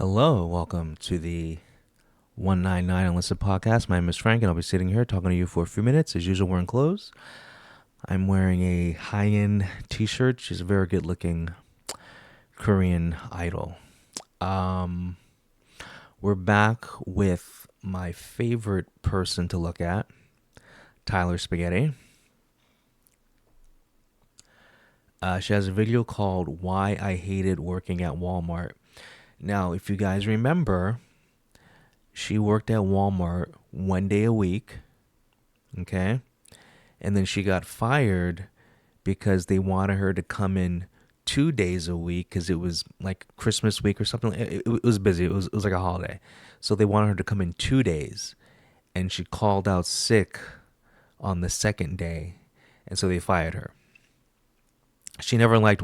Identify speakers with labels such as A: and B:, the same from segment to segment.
A: Hello, welcome to the 199 Unlisted podcast. My name is Frank, and I'll be sitting here talking to you for a few minutes. As usual, wearing clothes. I'm wearing a high-end t-shirt. She's a very good-looking Korean idol. We're back with my favorite person to look at, Tyler Spaghetti. She has a video called Why I Hated Working at Walmart. Now, if you guys remember, she worked at Walmart one day a week, okay? And then she got fired because they wanted her to come in 2 days a week because it was like Christmas week or something. It was busy. It was like a holiday. So they wanted her to come in 2 days. And she called out sick on the second day. And so they fired her. She never liked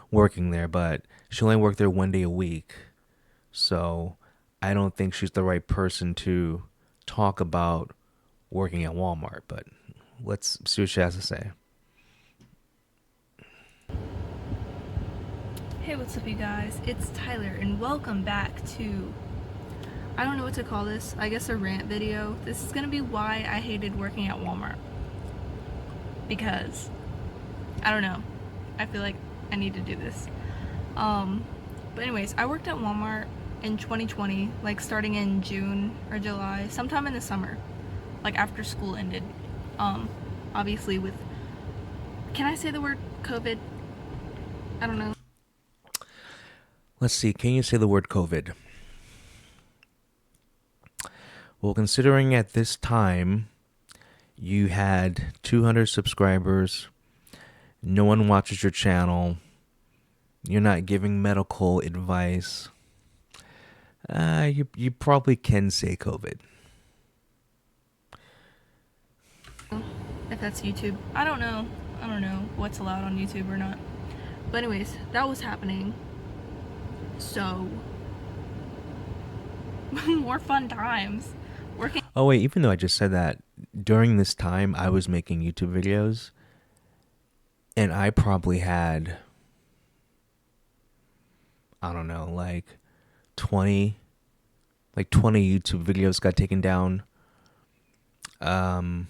A: working there, but she only worked there one day a week. So I don't think she's the right person to talk about working at Walmart, but let's see what she has to say.
B: Hey, what's up, you guys? It's Tyler, and welcome back to, I don't know what to call this, I guess a rant video. This is gonna be why I hated working at Walmart. Because, I don't know, I feel like I need to do this. But anyways, I worked at Walmart in 2020, like starting in June or July, sometime in the summer, like after school ended. Obviously with, can I say the word COVID? I don't know.
A: Let's see, can you say the word COVID? Well, considering at this time you had 200 subscribers, no one watches your channel, you're not giving medical advice, you probably can say COVID.
B: If that's YouTube. I don't know what's allowed on YouTube or not. But anyways, that was happening. So, more fun times. Working.
A: Oh wait, even though I just said that, during this time I was making YouTube videos and I probably had, I don't know, like 20 YouTube videos got taken down. And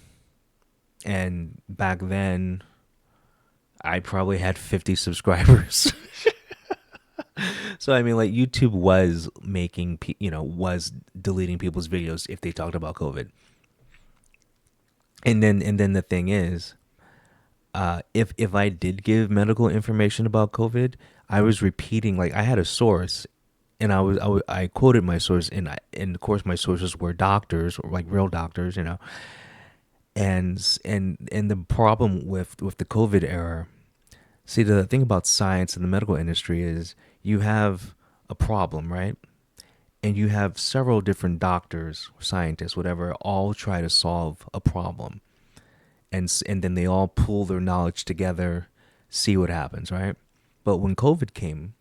A: back then I probably had 50 subscribers. So I mean, like, YouTube was was deleting people's videos if they talked about COVID. And then the thing is, if I did give medical information about COVID, I was repeating, like, I had a source, and I quoted my source, and of course my sources were doctors, or like real doctors, and the problem with the COVID era. See, the thing about science and the medical industry is you have a problem, right? And you have several different doctors, scientists, whatever, all try to solve a problem. And then they all pool their knowledge together, see what happens, right? But when COVID came,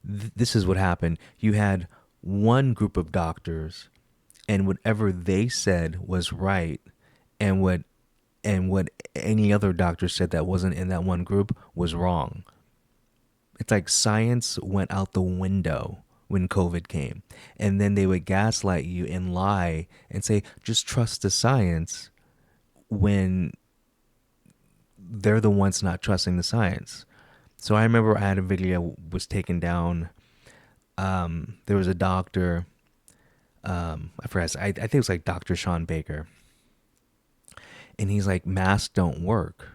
A: this is what happened. You had one group of doctors, and whatever they said was right, and what any other doctor said that wasn't in that one group was wrong. It's like science went out the window when COVID came. And then they would gaslight you and lie and say, just trust the science, when they're the ones not trusting the science. So I remember I had a video was taken down. There was a doctor, I forgot, I think it was like Dr. Sean Baker. And he's like, masks don't work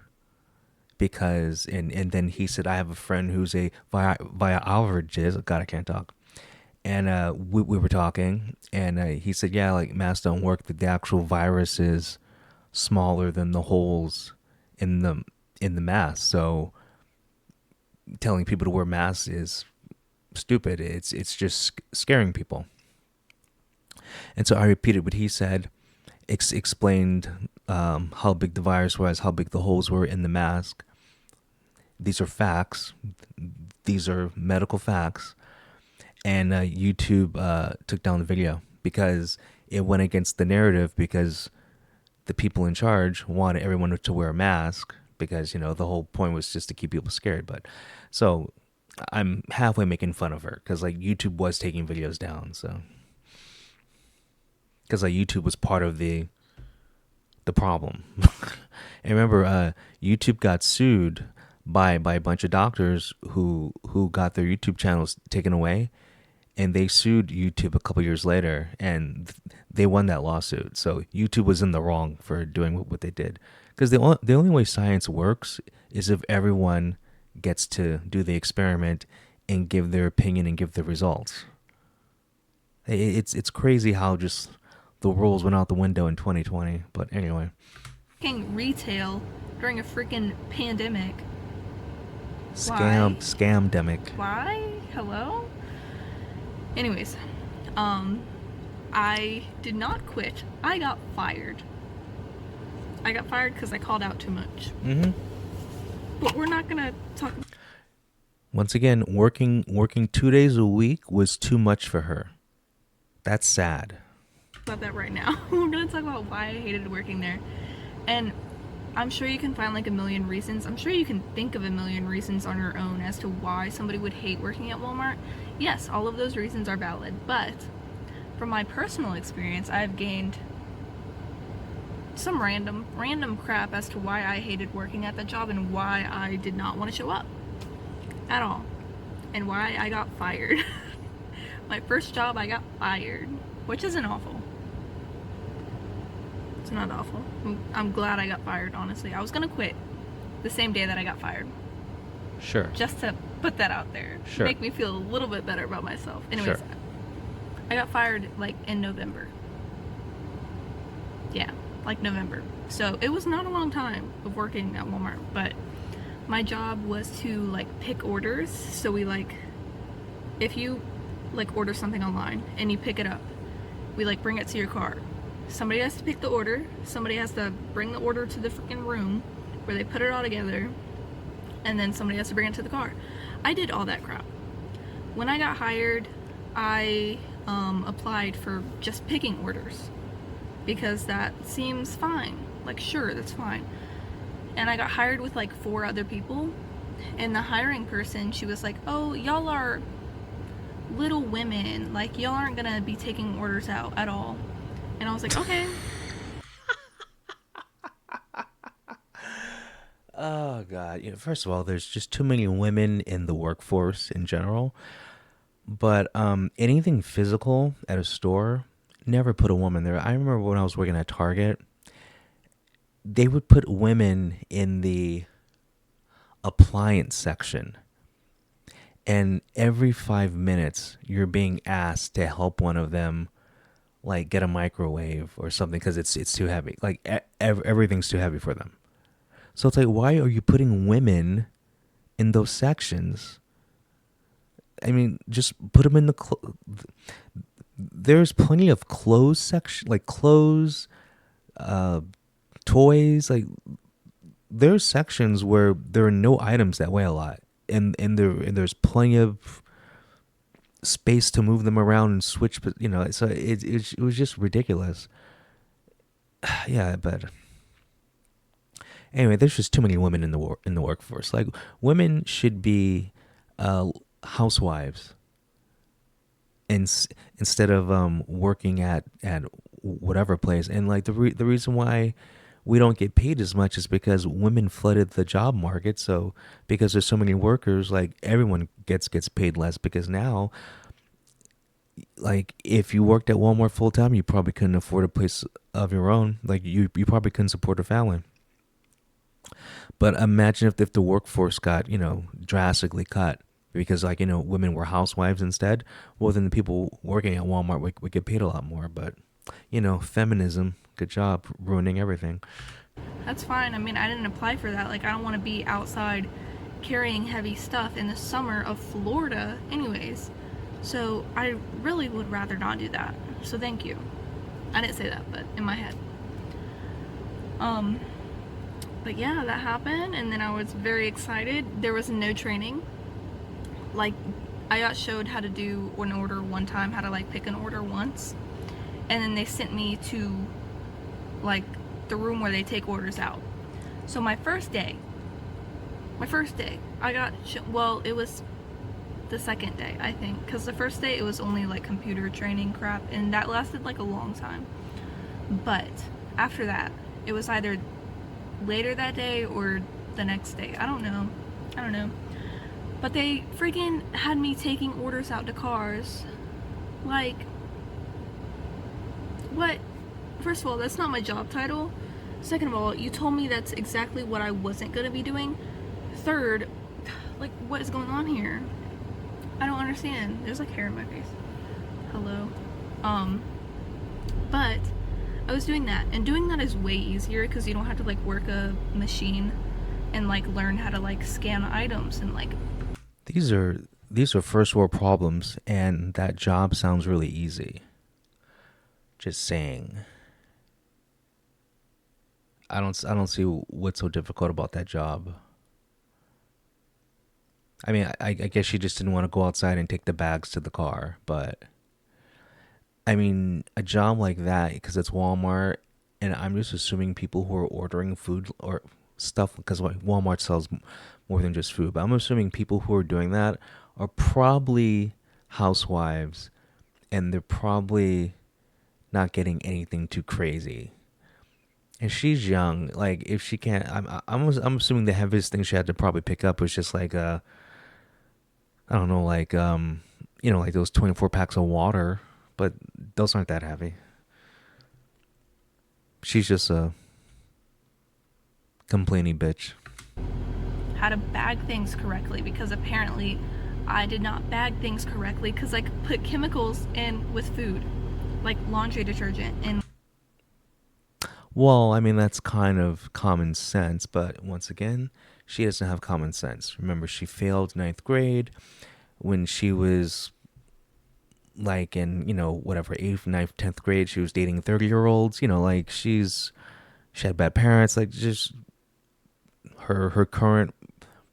A: because, and then he said, I have a friend who's a virologist. God, I can't talk. And we were talking, and he said, yeah, like, masks don't work. The actual virus is smaller than the holes in the mask. So telling people to wear masks is stupid. It's just scaring people. And so I repeated what he said, explained how big the virus was, how big the holes were in the mask. These are facts. These are medical facts. And YouTube took down the video because it went against the narrative, because the people in charge wanted everyone to wear a mask because, the whole point was just to keep people scared. But so I'm halfway making fun of her because like YouTube was taking videos down, so because like YouTube was part of the problem. And remember, YouTube got sued by a bunch of doctors who got their YouTube channels taken away, and they sued YouTube a couple years later, and they won that lawsuit. So YouTube was in the wrong for doing what they did, because the only way science works is if everyone gets to do the experiment and give their opinion and give the results. It's crazy how just the rules went out the window in 2020. But anyway,
B: Fucking retail during a freaking pandemic. Why?
A: scamdemic.
B: Why? Hello? Anyways, I did not quit. I got fired. I got fired because I called out too much.
A: Mm-hmm.
B: But we're not gonna talk
A: Once again, working 2 days a week was too much for her. That's sad.
B: about that right now. We're gonna talk about why I hated working there. And I'm sure you can find like a million reasons. I'm sure you can think of a million reasons on your own as to why somebody would hate working at Walmart. Yes, all of those reasons are valid, but from my personal experience, I've gained some random crap as to why I hated working at that job and why I did not want to show up at all, and why I got fired. My first job, I got fired, which isn't awful. It's not awful. I'm glad I got fired, honestly. I was gonna quit the same day that I got fired,
A: Sure.
B: just to put that out there.
A: Sure.
B: Make me feel a little bit better about myself. Anyways,
A: Sure.
B: I got fired like in November. Yeah, like November. So it was not a long time of working at Walmart, but my job was to like pick orders. So we like, if you like order something online and you pick it up, we like bring it to your car. Somebody has to pick the order, somebody has to bring the order to the freaking room where they put it all together, and then somebody has to bring it to the car. I did all that crap. When I got hired, I applied for just picking orders because that seems fine. Like, sure, that's fine. And I got hired with like 4 other people, and the hiring person, she was like, oh, y'all are little women, like y'all aren't gonna be taking orders out at all. And I was like, okay.
A: Oh God! First of all, there's just too many women in the workforce in general. But anything physical at a store, never put a woman there. I remember when I was working at Target, they would put women in the appliance section, and every 5 minutes you're being asked to help one of them like get a microwave or something because it's too heavy. Like everything's too heavy for them. So it's like, why are you putting women in those sections? I mean, just put them in there's plenty of clothes section, like clothes, toys. Like there's sections where there are no items that weigh a lot, and there's plenty of space to move them around and switch. But so it was just ridiculous. Yeah, but anyway, there's just too many women in the workforce. Like women should be housewives, instead of working at whatever place. And like the reason why we don't get paid as much is because women flooded the job market. So because there's so many workers, like everyone gets paid less, because now, like if you worked at Walmart full time, you probably couldn't afford a place of your own. Like you probably couldn't support a family. But imagine if the workforce got, drastically cut because like, women were housewives instead. Well, then the people working at Walmart would get paid a lot more. But, feminism, good job ruining everything.
B: That's fine. I mean, I didn't apply for that. Like, I don't want to be outside carrying heavy stuff in the summer of Florida anyways. So I really would rather not do that. So thank you. I didn't say that, but in my head. But yeah, that happened, and then I was very excited. There was no training. Like, I got showed how to do an order one time, how to like pick an order once, and then they sent me to like the room where they take orders out. So my first day, I got well, it was the second day, I think, because the first day it was only like computer training crap, and that lasted like a long time. But after that, it was either later that day or the next day. I don't know. But they freaking had me taking orders out to cars. Like, what? First of all, that's not my job title. Second of all, you told me that's exactly what I wasn't gonna be doing. Third, like, what is going on here? I don't understand. There's like hair in my face. Hello. But I was doing that, and doing that is way easier because you don't have to like work a machine and like learn how to like scan items and like.
A: These are first world problems, and that job sounds really easy. Just saying. I don't see what's so difficult about that job. I mean, I guess she just didn't want to go outside and take the bags to the car, but I mean, a job like that, because it's Walmart, and I'm just assuming people who are ordering food or stuff, because Walmart sells more than just food, but I'm assuming people who are doing that are probably housewives, and they're probably not getting anything too crazy. And she's young. Like, if she can't, I'm assuming the heaviest thing she had to probably pick up was just like I don't know, like like those 24 packs of water, but those aren't that heavy. She's just a complaining bitch.
B: How to bag things correctly, because apparently I did not bag things correctly because I put chemicals in with food, like laundry detergent and.
A: Well, I mean, that's kind of common sense, but once again, she doesn't have common sense. Remember, she failed ninth grade when she was like in, whatever, 8th, ninth, 10th grade. She was dating 30-year-olds, like she had bad parents. Like, just her current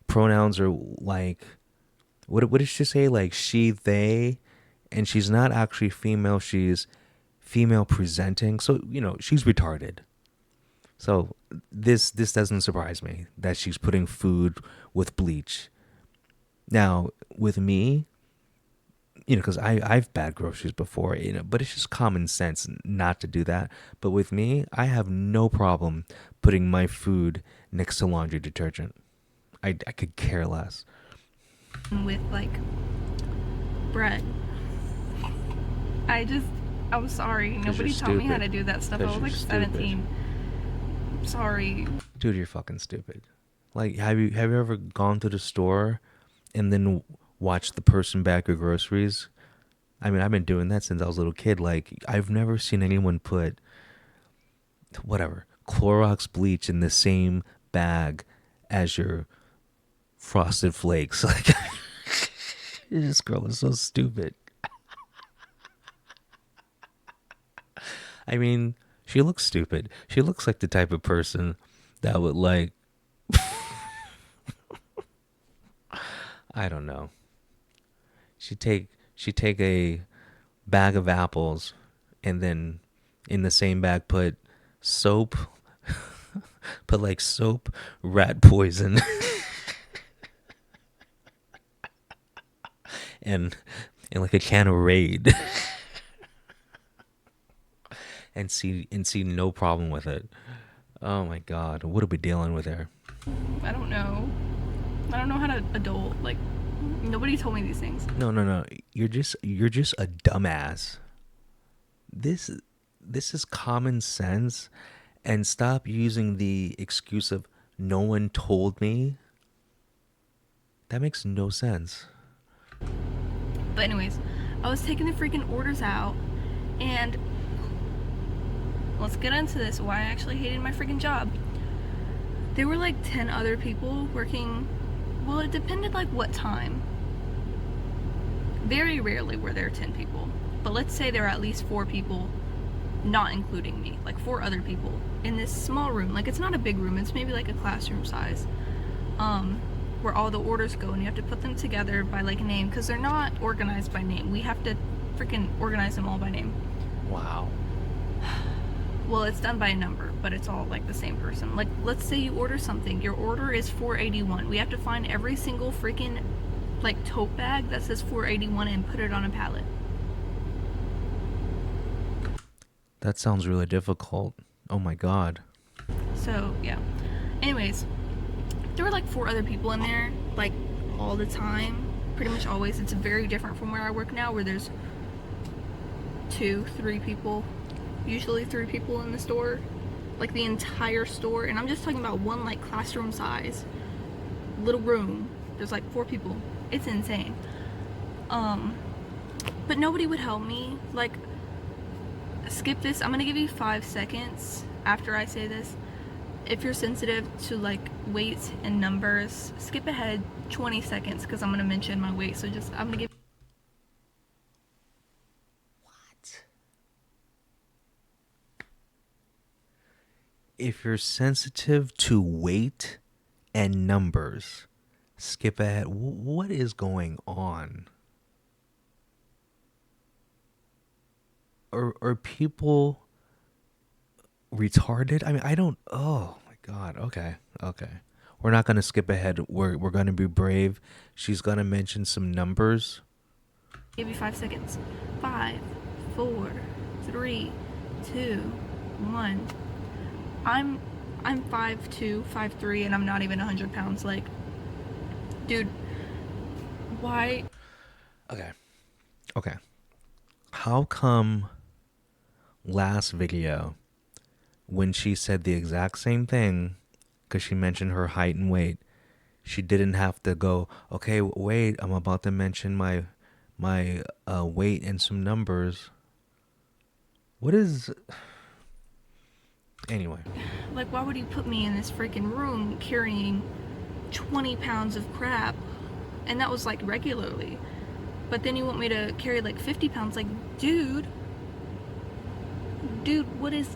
A: pronouns are like, what did she say? Like, she, they, and she's not actually female. She's female presenting. So, she's retarded. So this doesn't surprise me that she's putting food with bleach. Now, with me, because I've bad groceries before, but it's just common sense not to do that. But with me, I have no problem putting my food next to laundry detergent. I could care less.
B: With like bread. I'm sorry. Nobody taught me how to do that stuff. I was like 17. Sorry.
A: Dude, you're fucking stupid. Like, have you ever gone to the store and then watched the person bag your groceries? I mean, I've been doing that since I was a little kid. Like, I've never seen anyone put Clorox bleach in the same bag as your Frosted Flakes. Like, this girl is so stupid. I mean, she looks stupid. She looks like the type of person that would like, I don't know. She'd take a bag of apples and then in the same bag put soap, rat poison, and like a can of Raid. and see no problem with it. Oh my god, what are we dealing with there?
B: I don't know how to adult. Like, nobody told me these things.
A: No. You're just a dumbass. This is common sense, and stop using the excuse of no one told me. That makes no sense.
B: But anyways, I was taking the freaking orders out, and let's get into this, why I actually hated my freaking job. There were like 10 other people working. Well, it depended like what time. Very rarely were there 10 people, but let's say there were at least 4 people, not including me, like 4 other people in this small room. Like, it's not a big room, it's maybe like a classroom size, where all the orders go, and you have to put them together by like name, because they're not organized by name. We have to freaking organize them all by name.
A: Wow.
B: Well, it's done by a number, but it's all like the same person. Like, let's say you order something. Your order is 481. We have to find every single freaking like tote bag that says 481 and put it on a pallet.
A: That sounds really difficult. Oh my god.
B: So yeah. Anyways, there were like 4 other people in there, like all the time, pretty much always. It's very different from where I work now, where there's 2, 3 people, usually 3 people in the store, like the entire store. And I'm just talking about one like classroom size little room. There's like 4 people. It's insane. But nobody would help me. Like, skip this. I'm gonna give you 5 seconds after I say this. If you're sensitive to like weights and numbers, skip ahead 20 seconds because I'm gonna mention my weight. So just, I'm gonna give.
A: What? If you're sensitive to weight and numbers, skip ahead. What is going on? Are people retarded? I mean, I don't. Oh my god. Okay, okay. We're not gonna skip ahead. We're gonna be brave. She's gonna mention some numbers.
B: Give you 5 seconds. 5, 4, 3, 2, 1. I'm 5'2", 5'3", and I'm not even 100 pounds. Like, dude, why?
A: Okay. Okay. How come last video when she said the exact same thing, because she mentioned her height and weight, she didn't have to go, okay, wait, I'm about to mention my weight and some numbers. What is... Anyway.
B: Like, why would you put me in this freaking room carrying 20 pounds of crap? And that was like regularly. But then you want me to carry like 50 pounds? Like, dude, what is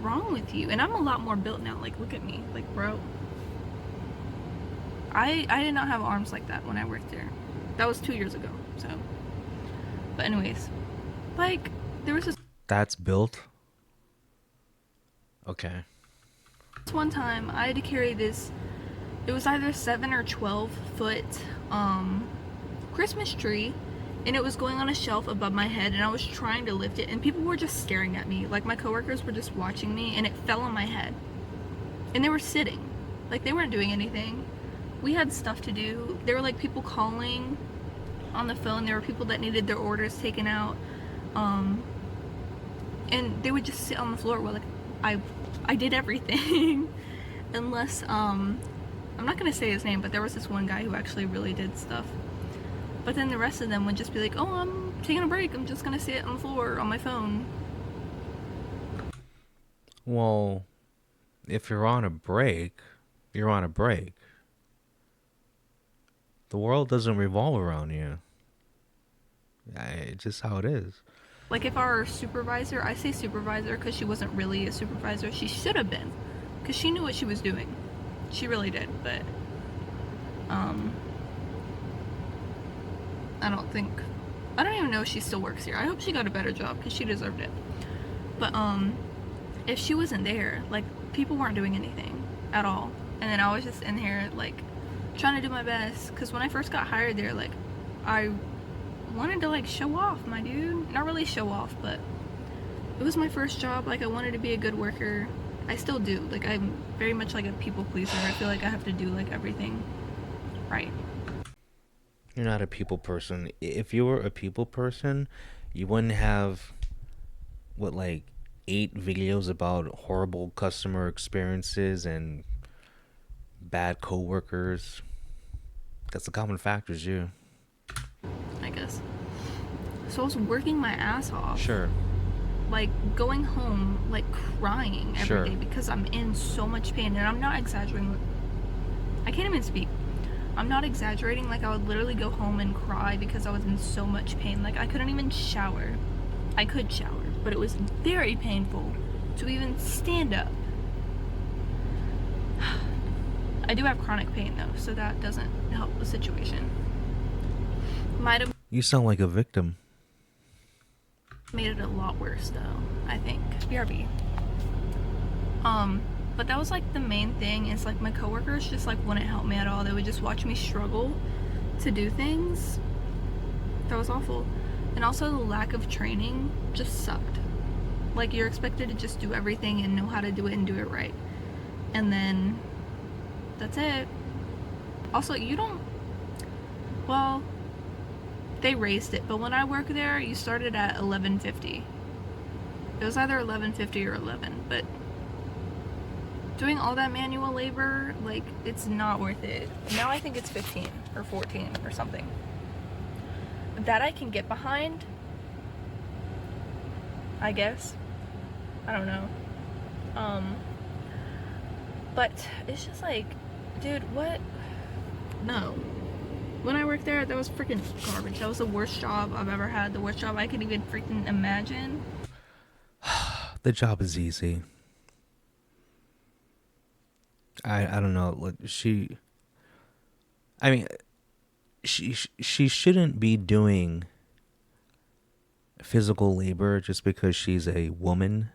B: wrong with you? And I'm a lot more built now. Like, look at me. Like, bro, I did not have arms like that when I worked there. That was 2 years ago. So, but anyways, like, there was this.
A: That's built? Okay.
B: One time I had to carry this, it was either 7 or 12 foot Christmas tree, and it was going on a shelf above my head, and I was trying to lift it, and people were just staring at me. Like, my coworkers were just watching me, and it fell on my head, and they were sitting, like, they weren't doing anything. We had stuff to do. There were like people calling on the phone. There were people that needed their orders taken out, and they would just sit on the floor while, like, I did everything. Unless I'm not gonna say his name, but there was this one guy who actually really did stuff. But then the rest of them would just be like, oh, I'm taking a break, I'm just gonna sit on the floor on my phone.
A: Well, if you're on a break, you're on a break. The world doesn't revolve around you. It's just how it is.
B: Like, if our supervisor, I say supervisor because she wasn't really a supervisor, she should have been, because she knew what she was doing. She really did. But I don't even know if she still works here. I hope she got a better job because she deserved it. But if she wasn't there, like, people weren't doing anything at all, and then I was just in here like trying to do my best, because when I first got hired there, like, I wanted to like show off, my dude. Not really show off, but it was my first job. Like, I wanted to be a good worker. I still do. Like, I'm very much like a people pleaser. I feel like I have to do like everything right.
A: You're not a people person. If you were a people person, you wouldn't have, what, like 8 videos about horrible customer experiences and bad coworkers. That's the common factors, you.
B: I guess. So I was working my ass off.
A: Sure.
B: Like, going home, like, crying every day because I'm in so much pain. And I'm not exaggerating. I can't even speak. I'm not exaggerating. Like, I would literally go home and cry because I was in so much pain. Like, I couldn't even shower. I could shower, but it was very painful to even stand up. I do have chronic pain, though, so that doesn't help the situation. Might have...
A: You sound like a victim.
B: Made it a lot worse, though, I think. BRB. But that was like the main thing, is like my coworkers just like wouldn't help me at all. They would just watch me struggle to do things. That was awful. And also the lack of training just sucked. Like, you're expected to just do everything and know how to do it and do it right. And then that's it. Also, you don't, well, they raised it, but when I worked there, you started at 11.50. It was either 11.50 or 11, but doing all that manual labor, like, it's not worth it. Now I think it's 15 or 14 or something. That I can get behind, I guess. I don't know. But it's just like, dude, what? No. When I worked there, that was freaking garbage. That was the worst job I've ever had. The worst job I could even freaking imagine.
A: The job is easy. I don't know. Like, I mean, she shouldn't be doing physical labor just because she's a woman.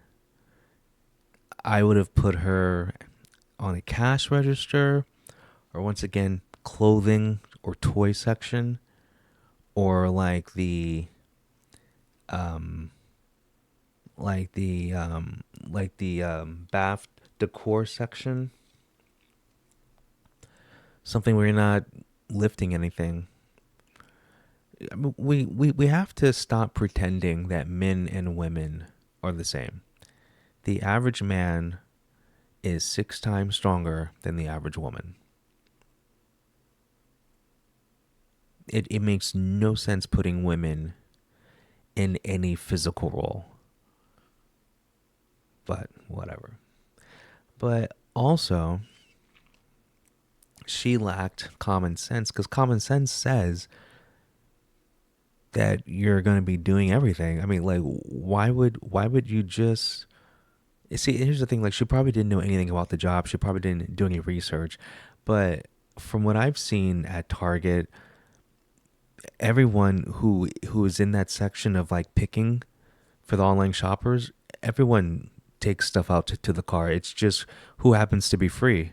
A: I would have put her on a cash register, or once again, clothing or toy section, or like the bath decor section. Something where you're not lifting anything. I mean, we have to stop pretending that men and women are the same. The average man is 6 times stronger than the average woman. It makes no sense putting women in any physical role. But whatever. But also, she lacked common sense, because common sense says that you're going to be doing everything. I mean, like, why would you just see? Here's the thing: like, she probably didn't know anything about the job. She probably didn't do any research. But from what I've seen at Target, everyone who is in that section of like picking for the online shoppers, everyone takes stuff out to the car. It's just who happens to be free.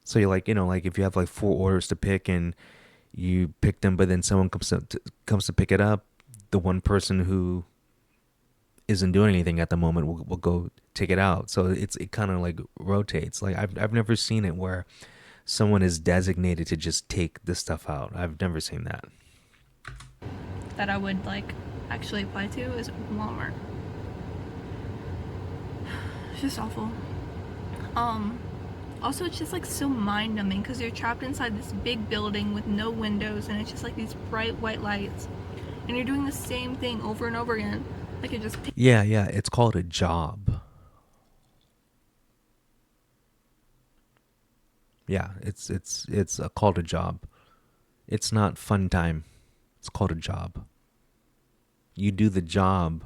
A: So you're like, like if you have like 4 orders to pick and you pick them, but then someone comes to pick it up, the one person who isn't doing anything at the moment will go take it out. So it kind of like rotates. Like I've never seen it where someone is designated to just take this stuff out. I've never seen that.
B: That I would like actually apply to is Walmart. It's just awful. Also, it's just like so mind numbing because you're trapped inside this big building with no windows, and it's just like these bright white lights, and you're doing the same thing over and over again. Like it just.
A: Yeah, it's called a job. Yeah, it's called a job. It's not fun time. It's called a job. You do the job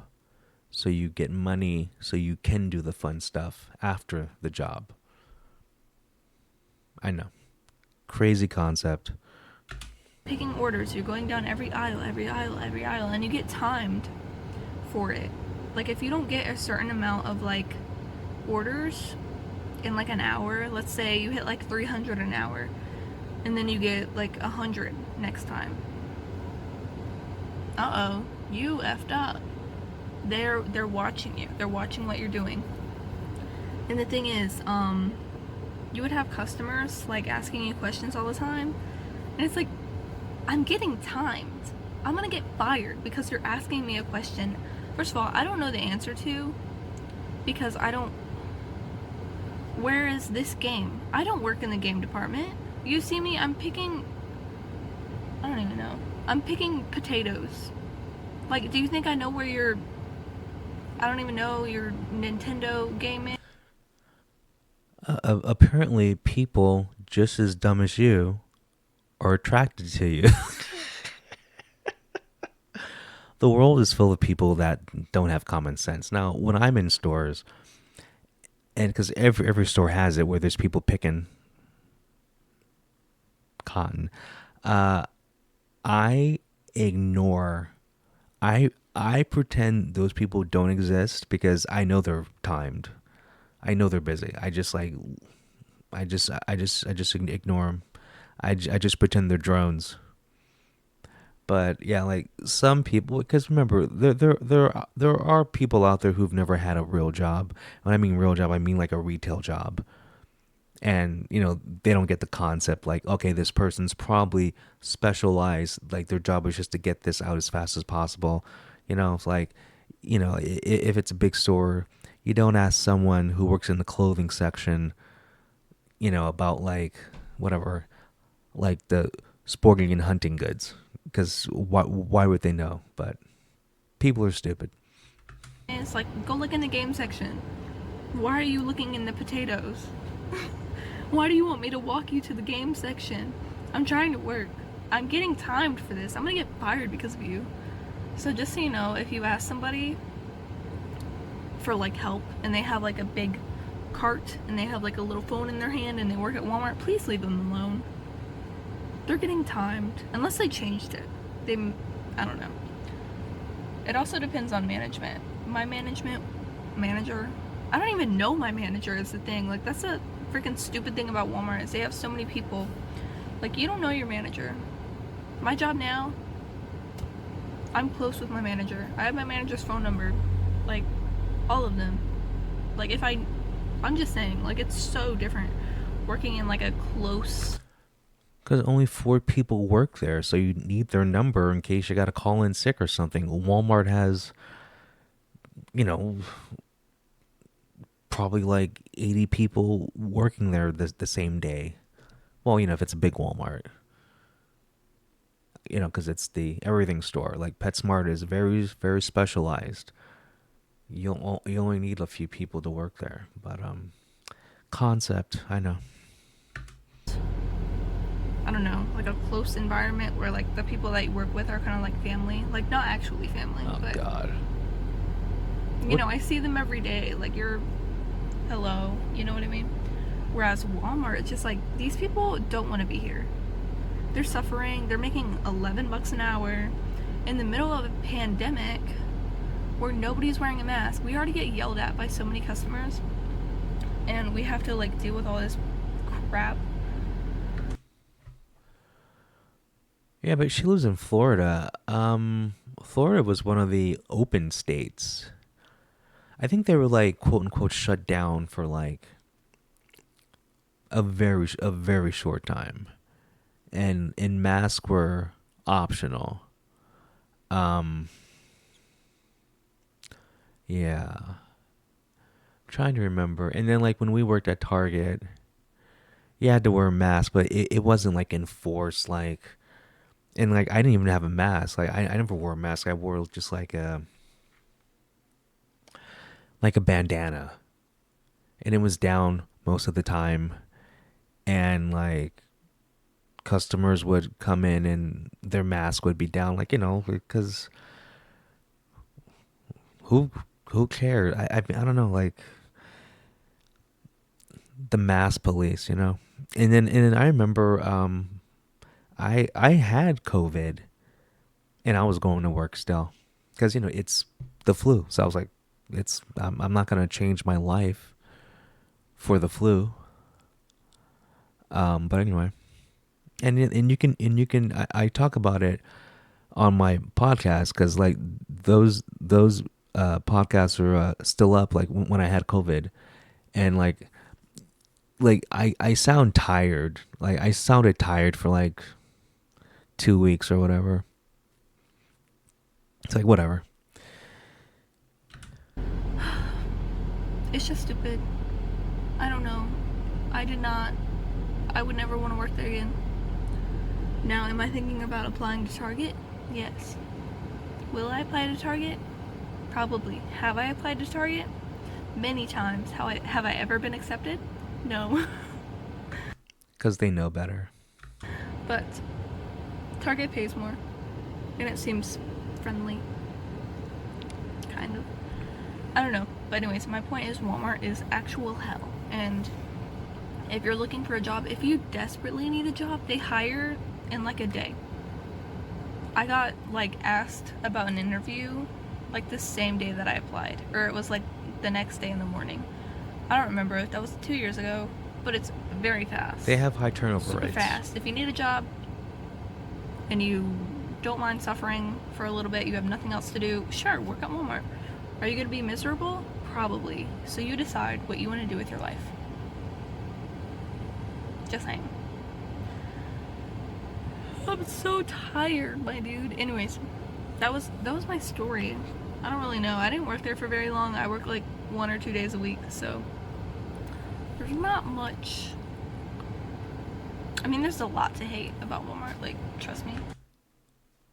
A: so you get money so you can do the fun stuff after the job. I know. Crazy concept.
B: Picking orders, you're going down every aisle, and you get timed for it. Like if you don't get a certain amount of like orders in like an hour, let's say you hit like 300 an hour, and then you get like 100 next time. You effed up. They're watching you. They're watching what you're doing. And the thing is, you would have customers like asking you questions all the time, and it's like, I'm getting timed. I'm gonna get fired because you're asking me a question. First of all, I don't know the answer to, because where is this game? I don't work in the game department. You see me, I don't even know. I'm picking potatoes. Like, do you think I know where I don't even know your Nintendo game is?
A: Apparently, people just as dumb as you are attracted to you. The world is full of people that don't have common sense. Now, when I'm in stores, and because every store has it, where there's people picking cotton, I ignore. I pretend those people don't exist because I know they're timed. I know they're busy. I just ignore them. I just pretend they're drones. But yeah, like some people, because remember, there are people out there who've never had a real job. When I mean real job, I mean like a retail job, and they don't get the concept. Like, okay, this person's probably specialized. Like their job is just to get this out as fast as possible. It's like, if it's a big store, you don't ask someone who works in the clothing section, about like whatever, like the sporting and hunting goods, because why would they know? But people are stupid.
B: And it's like, go look in the game section. Why are you looking in the potatoes? Why do you want me to walk you to the game section? I'm trying to work. I'm getting timed for this. I'm gonna get fired because of you. So just so you know, if you ask somebody for like help and they have like a big cart and they have like a little phone in their hand and they work at Walmart, please leave them alone. They're getting timed, unless they changed it. I don't know. It also depends on management. My manager, I don't even know my manager is the thing. Like, that's a freaking stupid thing about Walmart, is they have so many people. Like, you don't know your manager. My job now, I'm close with my manager. I have my manager's phone number. Like, all of them. Like, I'm just saying, like, it's so different working in like a close.
A: Because only 4 people work there, so you need their number in case you got to call in sick or something. Walmart has, you know, probably like 80 people working there the same day. Well, if it's a big Walmart, because it's the everything store. Like PetSmart is very, very specialized. You only need a few people to work there. But concept, I know.
B: I don't know, like a close environment where like the people that you work with are kind of like family. Like, not actually family,
A: Oh
B: but
A: God.
B: I see them every day. Like, hello, you know what I mean? Whereas Walmart, it's just like, these people don't want to be here. They're suffering. They're making $11 an hour in the middle of a pandemic where nobody's wearing a mask. We already get yelled at by so many customers, and we have to like deal with all this crap.
A: Yeah, but she lives in Florida. Florida was one of the open states. I think they were like quote unquote shut down for like a very short time, and masks were optional. Um, yeah, I'm trying to remember. And then like when we worked at Target, you had to wear a mask, but it wasn't like enforced. And like I didn't even have a mask. Like I never wore a mask. I wore just like a bandana, and it was down most of the time. And like customers would come in and their mask would be down, like because who who cared? I don't know, like the mask police, and then I remember I had COVID and I was going to work still because it's the flu, so I was like, I'm not gonna change my life for the flu. But anyway, and you can I talk about it on my podcast because like those podcasts are still up, like when I had COVID. And like I sound tired, like I sounded tired for like 2 weeks or whatever. It's like whatever.
B: It's just stupid. I don't know. I would never want to work there again. Now, am I thinking about applying to Target? Yes. Will I apply to Target? Probably. Have I applied to Target? Many times. Have I ever been accepted? No.
A: Because they know better.
B: But Target pays more, and it seems friendly. Kind of. I don't know. But anyways, my point is Walmart is actual hell. And if you're looking for a job, if you desperately need a job, they hire in like a day. I got like asked about an interview like the same day that I applied, or it was like the next day in the morning. I don't remember if that was 2 years ago, but it's very fast.
A: They have high turnover
B: super
A: rates.
B: fast. If you need a job and you don't mind suffering for a little bit, you have nothing else to do, sure, work at Walmart. Are you going to be miserable? Probably. So you decide what you want to do with your life. Just saying. I'm so tired, my dude. Anyways, that was my story. I don't really know. I didn't work there for very long. I work like 1 or 2 days a week, so there's not much. I mean, there's a lot to hate about Walmart, like, trust me.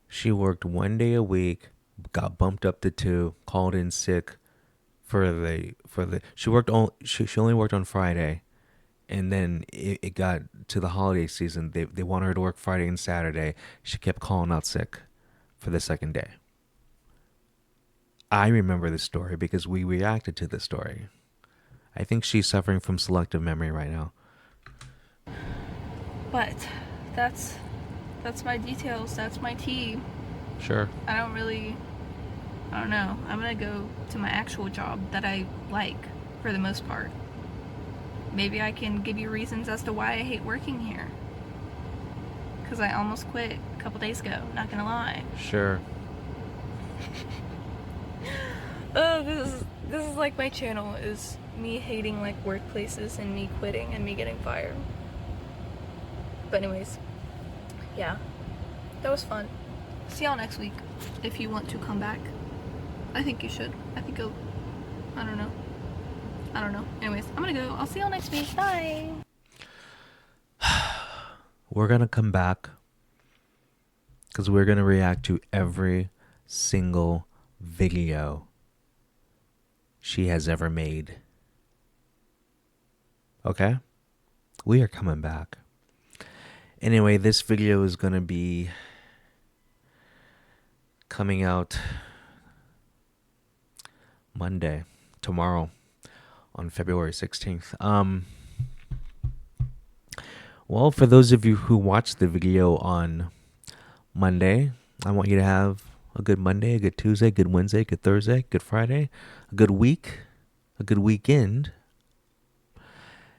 A: She worked 1 day a week, got bumped up to 2, called in sick for the she only worked on Friday, and then it got to the holiday season. They wanted her to work Friday and Saturday. She kept calling out sick for the second day. I remember this story because we reacted to this story. I think she's suffering from selective memory right now.
B: But that's my details. That's my tea.
A: Sure.
B: I don't know. I'm gonna go to my actual job that I like for the most part. Maybe I can give you reasons as to why I hate working here. Because I almost quit a couple days ago, not gonna lie.
A: Sure.
B: Oh, this is like my channel, is me hating like workplaces and me quitting and me getting fired. But anyways, yeah, that was fun. See y'all next week if you want to come back. I think you should. I don't know. Anyways, I'm gonna go. I'll see y'all next week. Bye.
A: We're gonna come back because we're gonna react to every single video she has ever made. Okay? We are coming back. Anyway, this video is gonna be coming out Monday, tomorrow, on February 16th. Well, for those of you who watched the video on Monday, I want you to have a good Monday, a good Tuesday, a good Wednesday, a good Thursday, good Friday, a good week, a good weekend,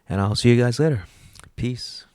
A: and I'll see you guys later. Peace.